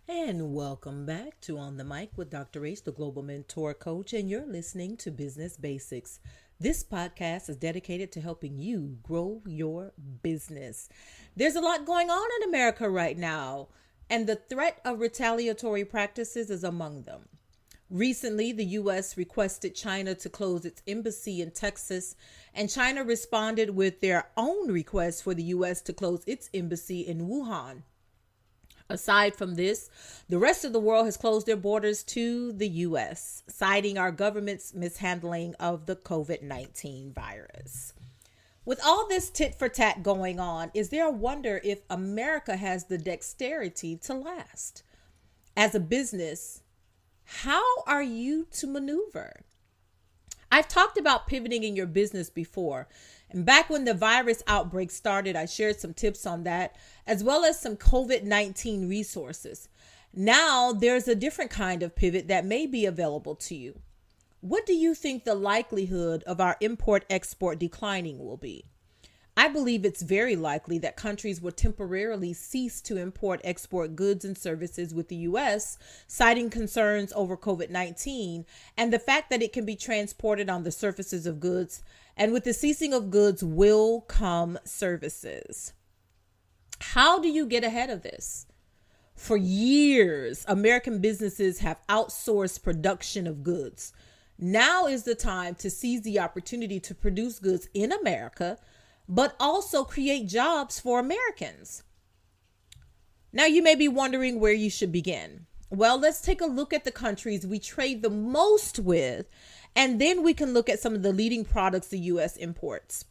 And welcome back to On the Mic with Dr. Ace, the Global Mentor Coach, and you're listening to Business Basics. This podcast is dedicated to helping you grow your business. There's a lot going on in America right now, and the threat of retaliatory practices is among them. Recently, the U.S. requested China to close its embassy in Texas, and China responded with their own request for the U.S. to close its embassy in Wuhan. Aside from this, the rest of the world has closed their borders to the U.S., citing our government's mishandling of the COVID-19 virus. With all this tit for tat going on, is there a wonder if America has the dexterity to last? As a business, how are you to maneuver? I've talked about pivoting in your business before. And back when the virus outbreak started, I shared some tips on that, as well as some COVID-19 resources. Now there's a different kind of pivot that may be available to you. What do you think the likelihood of our import-export declining will be? I believe it's very likely that countries will temporarily cease to import-export goods and services with the U.S., citing concerns over COVID-19 and the fact that it can be transported on the surfaces of goods. And with the ceasing of goods will come services. How do you get ahead of this? For years, American businesses have outsourced production of goods. Now is the time to seize the opportunity to produce goods in America, but also create jobs for Americans. Now, you may be wondering where you should begin. Well, let's take a look at the countries we trade the most with, and then we can look at some of the leading products the U.S. imports.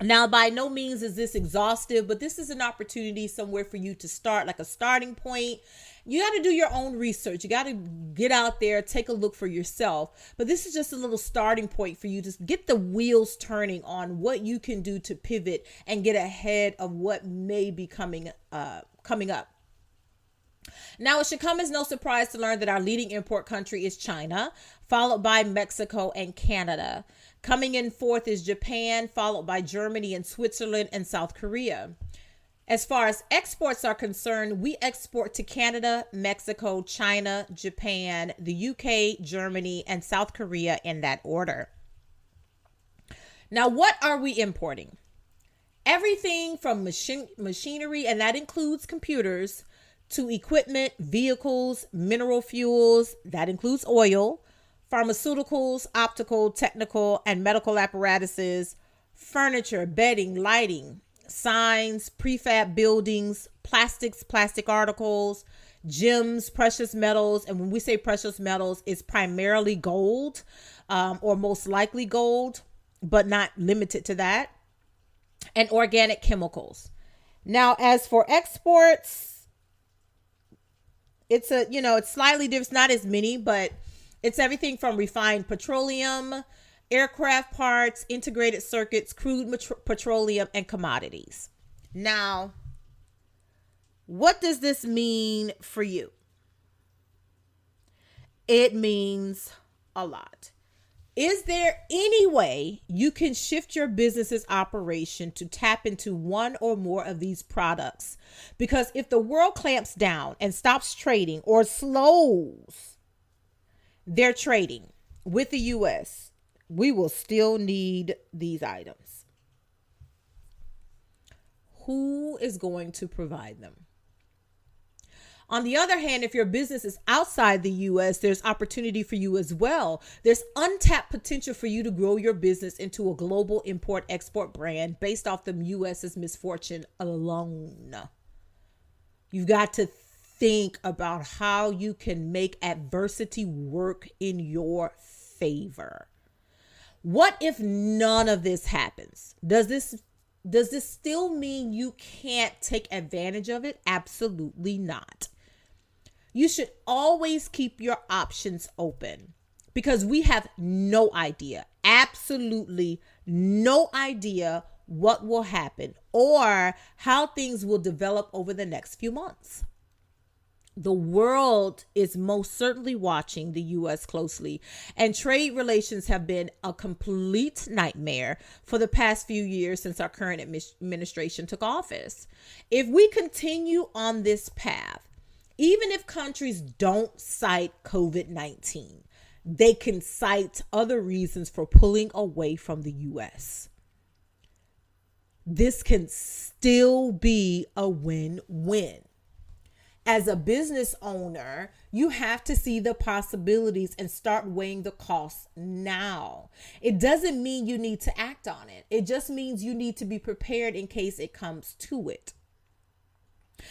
Now, by no means is this exhaustive, but this is an opportunity somewhere for you to start, like a starting point. You got to do your own research. You got to get out there, take a look for yourself. But this is just a little starting point for you to get the wheels turning on what you can do to pivot and get ahead of what may be coming up. Now, it should come as no surprise to learn that our leading import country is China, followed by Mexico and Canada. Coming in fourth is Japan, followed by Germany and Switzerland and South Korea. As far as exports are concerned, we export to Canada, Mexico, China, Japan, the UK, Germany, and South Korea in that order. Now, what are we importing? Everything from machinery, and that includes computers, to equipment, vehicles, mineral fuels, that includes oil, pharmaceuticals, optical, technical, and medical apparatuses, furniture, bedding, lighting, signs, prefab buildings, plastics, plastic articles, gems, precious metals. And when we say precious metals, it's primarily gold, or most likely gold, but not limited to that, and organic chemicals. Now, as for exports, it's slightly different. It's not as many, but it's everything from refined petroleum, aircraft parts, integrated circuits, crude petroleum, and commodities. Now, what does this mean for you? It means a lot. Is there any way you can shift your business's operation to tap into one or more of these products? Because if the world clamps down and stops trading or slows their trading with the U.S., we will still need these items. Who is going to provide them? On the other hand, if your business is outside the U.S., there's opportunity for you as well. There's untapped potential for you to grow your business into a global import-export brand based off the U.S.'s misfortune alone. You've got to think about how you can make adversity work in your favor. What if none of this happens? Does this still mean you can't take advantage of it? Absolutely not. You should always keep your options open because we have no idea, absolutely no idea what will happen or how things will develop over the next few months. The world is most certainly watching the U.S. closely, and trade relations have been a complete nightmare for the past few years since our current administration took office. If we continue on this path, Even if countries don't cite COVID-19, they can cite other reasons for pulling away from the US. This can still be a win-win. As a business owner, you have to see the possibilities and start weighing the costs now. It doesn't mean you need to act on it. It just means you need to be prepared in case it comes to it.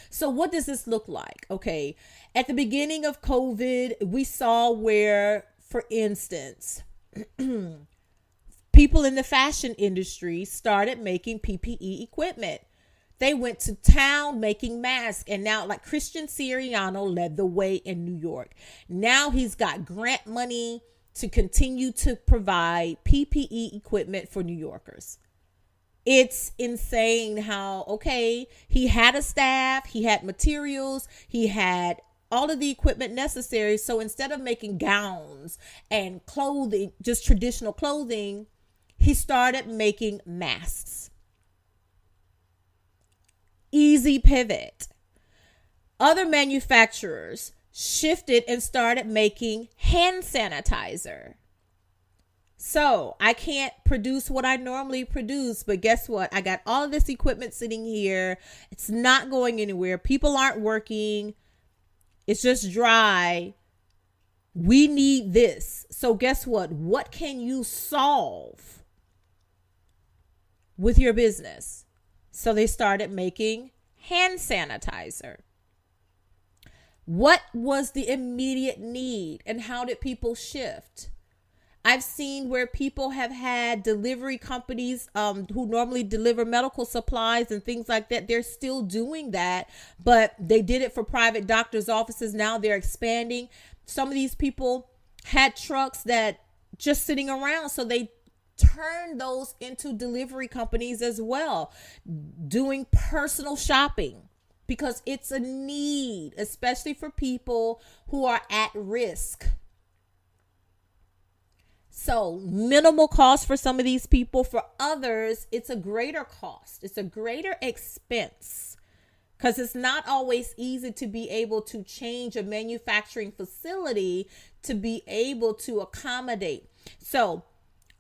So what does this look like? Okay, at the beginning of COVID, we saw where, for instance, people in the fashion industry started making PPE equipment. They went to town making masks, and now, like, Christian Siriano led the way in New York. Now he's got grant money to continue to provide PPE equipment for New Yorkers. It's insane how, okay, he had a staff, he had materials, he had all of the equipment necessary. So instead of making gowns and clothing, just traditional clothing, he started making masks. Easy pivot. Other manufacturers shifted and started making hand sanitizer. So I can't produce what I normally produce, but guess what? I got all of this equipment sitting here. It's not going anywhere. People aren't working. It's just dry. We need this. So guess what? What can you solve with your business? So they started making hand sanitizer. What was the immediate need and how did people shift? I've seen where people have had delivery companies who normally deliver medical supplies and things like that. They're still doing that, but they did it for private doctors' offices. Now they're expanding. Some of these people had trucks that just sitting around, so they turned those into delivery companies as well, doing personal shopping because it's a need, especially for people who are at risk. So minimal cost for some of these people. For others, it's a greater cost. It's a greater expense because it's not always easy to be able to change a manufacturing facility to be able to accommodate. So,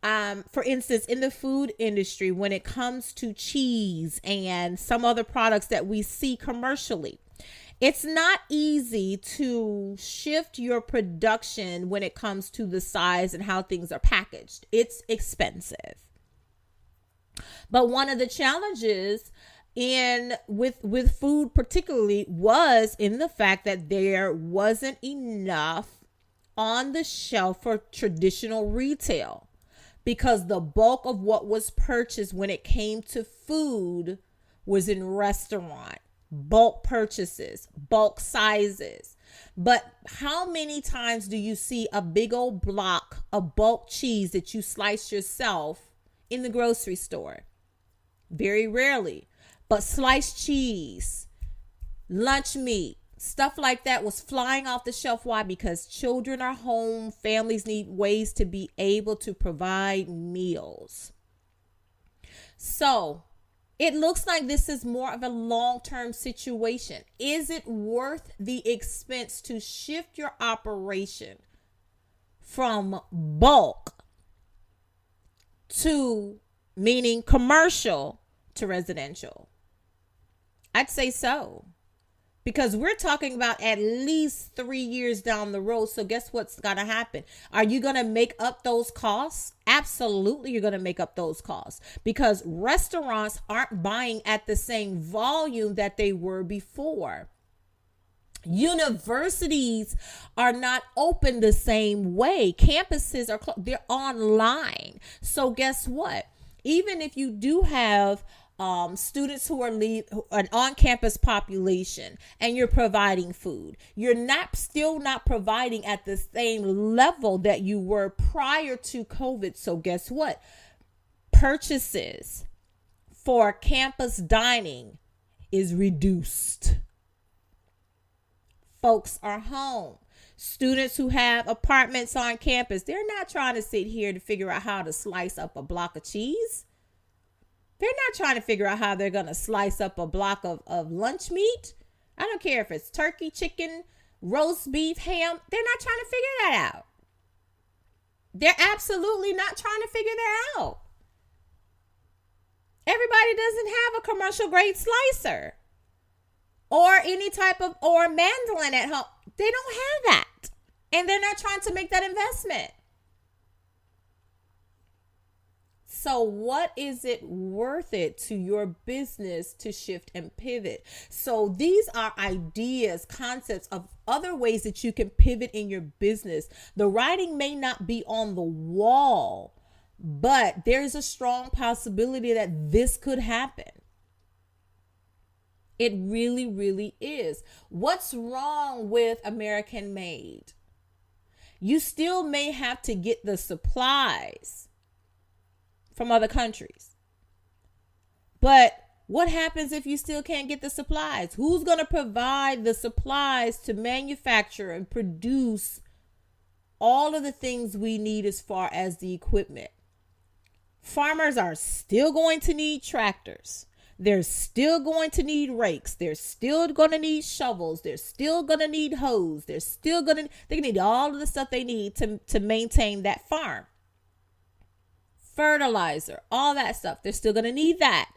for instance, in the food industry, when it comes to cheese and some other products that we see commercially, it's not easy to shift your production when it comes to the size and how things are packaged. It's expensive. But one of the challenges with food particularly was in the fact that there wasn't enough on the shelf for traditional retail because the bulk of what was purchased when it came to food was in restaurant. Bulk purchases, bulk sizes. But how many times do you see a big old block of bulk cheese that you slice yourself in the grocery store? Very rarely. But sliced cheese, lunch meat, stuff like that was flying off the shelf. Why? Because children are home, families need ways to be able to provide meals. So it looks like this is more of a long-term situation. Is it worth the expense to shift your operation from bulk to, meaning commercial, to residential? I'd say so. Because we're talking about at least 3 years down the road. So guess what's going to happen? Are you going to make up those costs? Absolutely, you're going to make up those costs because restaurants aren't buying at the same volume that they were before. Universities are not open the same way. Campuses are they're online. So guess what? Even if you do have students who are an on-campus population and you're providing food, you're still not providing at the same level that you were prior to COVID. So guess what? Purchases for campus dining is reduced. Folks are home. Students who have apartments on campus, they're not trying to sit here to figure out how to slice up a block of cheese. They're not trying to figure out how they're going to slice up a block of lunch meat. I don't care if it's turkey, chicken, roast beef, ham. They're not trying to figure that out. They're absolutely not trying to figure that out. Everybody doesn't have a commercial grade slicer or any type of, or mandolin at home. They don't have that. And they're not trying to make that investment. So what is it worth it to your business to shift and pivot? So these are ideas, concepts of other ways that you can pivot in your business. The writing may not be on the wall, but there's a strong possibility that this could happen. It really, really is. What's wrong with American made? You still may have to get the supplies from other countries. But what happens if you still can't get the supplies? Who's going to provide the supplies to manufacture and produce all of the things we need as far as the equipment? Farmers are still going to need tractors. They're still going to need rakes. They're still going to need shovels. They're still going to need hoes. They need all of the stuff they need to maintain that farm. Fertilizer, all that stuff. They're still going to need that.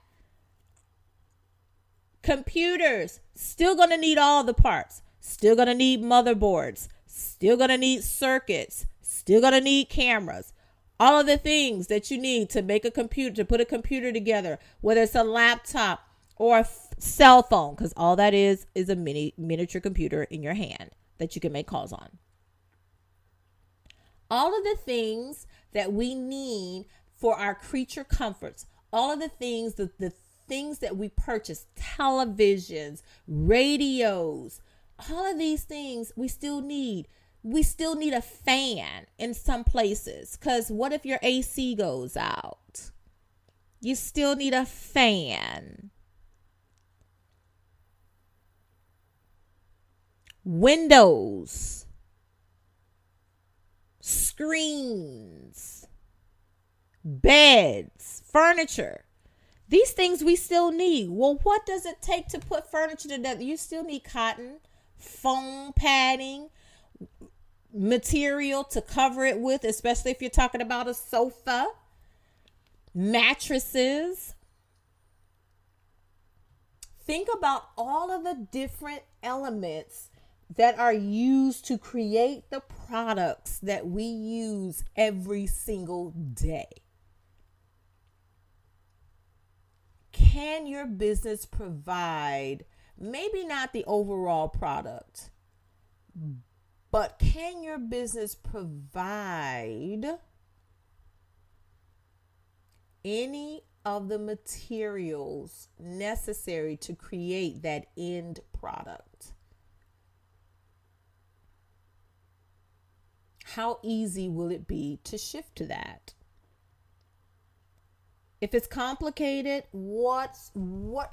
Computers, still going to need all the parts. Still going to need motherboards. Still going to need circuits. Still going to need cameras. All of the things that you need to make a computer, to put a computer together, whether it's a laptop or a cell phone, because all that is a miniature computer in your hand that you can make calls on. All of the things that we need for our creature comforts, all of the things, the things that we purchase, televisions, radios, all of these things we still need. We still need a fan in some places, because what if your AC goes out? You still need a fan. Windows, screens, beds, furniture. These things we still need. Well, what does it take to put furniture together? You still need cotton, foam padding, material to cover it with, especially if you're talking about a sofa, mattresses. Think about all of the different elements that are used to create the products that we use every single day. Can your business provide, maybe not the overall product, but can your business provide any of the materials necessary to create that end product? How easy will it be to shift to that? If it's complicated, what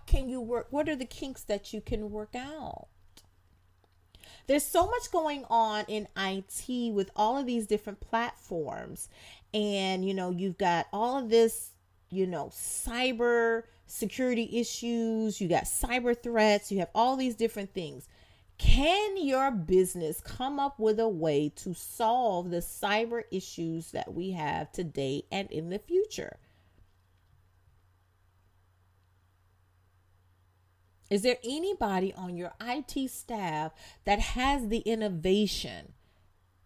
can you work? What are the kinks that you can work out? There's so much going on in IT with all of these different platforms. And, you've got all of this, cyber security issues. You got cyber threats. You have all these different things. Can your business come up with a way to solve the cyber issues that we have today and in the future? Is there anybody on your IT staff that has the innovation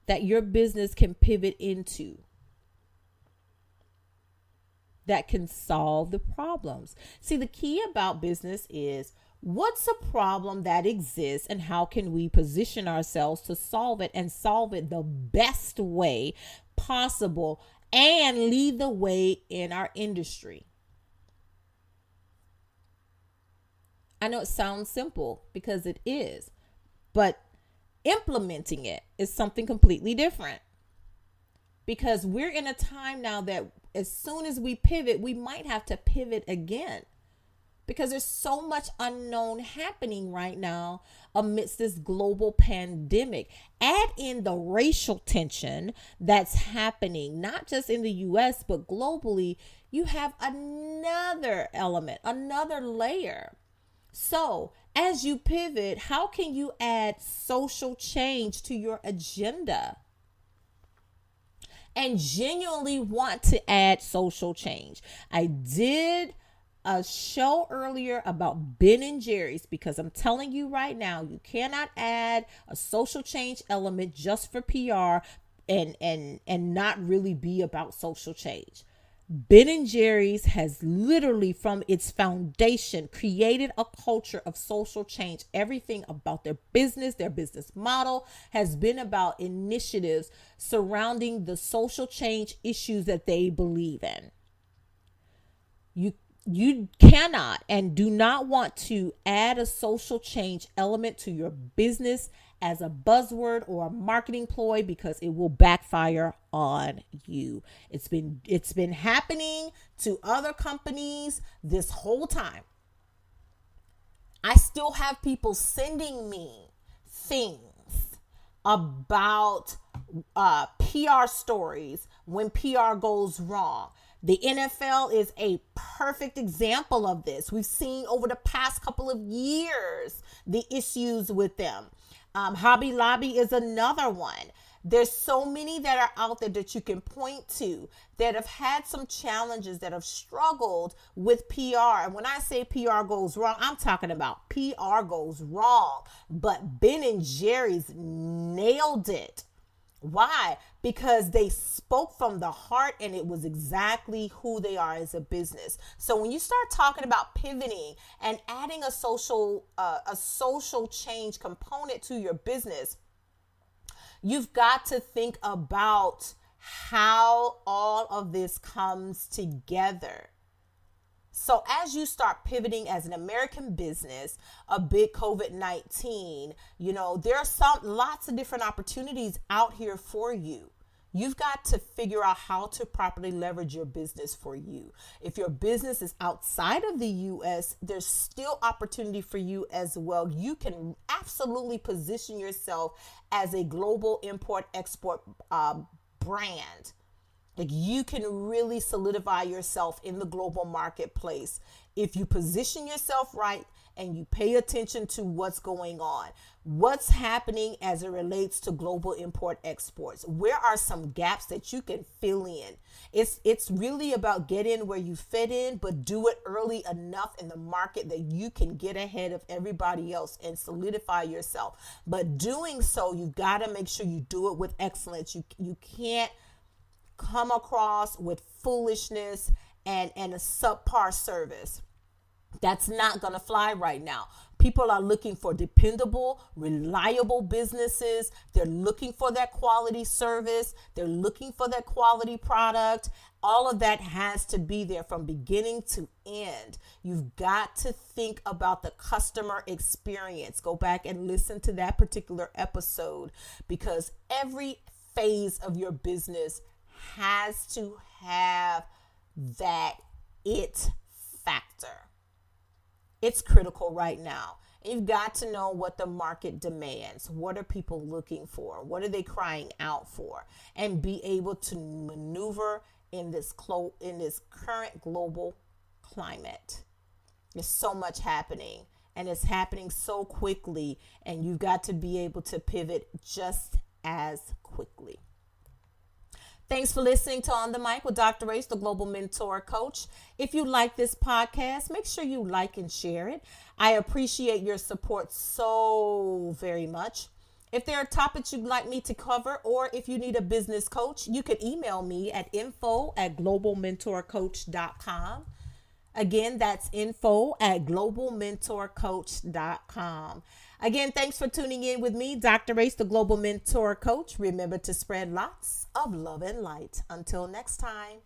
that your business can pivot into, that can solve the problems? See, the key about business is, what's a problem that exists and how can we position ourselves to solve it, and solve it the best way possible and lead the way in our industry? I know it sounds simple, because it is, but implementing it is something completely different, because we're in a time now that as soon as we pivot, we might have to pivot again, because there's so much unknown happening right now amidst this global pandemic. Add in the racial tension that's happening, not just in the US, but globally. You have another element, another layer. So As you pivot, how can you add social change to your agenda and genuinely want to add social change? I did a show earlier about Ben and Jerry's because I'm telling you right now, you cannot add a social change element just for PR and not really be about social change. Ben and Jerry's has literally from its foundation created a culture of social change. Everything about their business model has been about initiatives surrounding the social change issues that they believe in. You cannot and do not want to add a social change element to your business as a buzzword or a marketing ploy because it will backfire on you. It's been happening to other companies this whole time. I still have people sending me things about PR stories when PR goes wrong. The NFL is a perfect example of this. We've seen over the past couple of years the issues with them. Hobby Lobby is another one. There's so many that are out there that you can point to that have had some challenges, that have struggled with PR. And when I say PR goes wrong, I'm talking about PR goes wrong. But Ben and Jerry's nailed it. Why? Because they spoke from the heart and it was exactly who they are as a business. So when you start talking about pivoting and adding a social change component to your business, you've got to think about how all of this comes together. So as you start pivoting as an American business, a big COVID-19, there are lots of different opportunities out here for you. You've got to figure out how to properly leverage your business for you. If your business is outside of the U.S., there's still opportunity for you as well. You can absolutely position yourself as a global import-export brand. Like you can really solidify yourself in the global marketplace if you position yourself right and you pay attention to what's going on, what's happening as it relates to global import exports. Where are some gaps that you can fill in? It's really about get in where you fit in, but do it early enough in the market that you can get ahead of everybody else and solidify yourself. But doing so, you got to make sure you do it with excellence. You can't come across with foolishness and a subpar service. That's not going to fly right now. People are looking for dependable, reliable businesses. They're looking for that quality service. They're looking for that quality product. All of that has to be there from beginning to end. You've got to think about the customer experience. Go back and listen to that particular episode because every phase of your business has to have that it factor. It's critical right now. You've got to know what the market demands. What are people looking for? What are they crying out for? And be able to maneuver in this current global climate. There's so much happening and it's happening so quickly, and you've got to be able to pivot just as quickly. Thanks for listening to On the Mic with Dr. Ace, the Global Mentor Coach. If you like this podcast, make sure you like and share it. I appreciate your support so very much. If there are topics you'd like me to cover, or if you need a business coach, you can email me at info@globalmentorcoach.com. Again, that's info@globalmentorcoach.com. Again, thanks for tuning in with me, Dr. Ace, the Global Mentor Coach. Remember to spread lots of love and light. Until next time.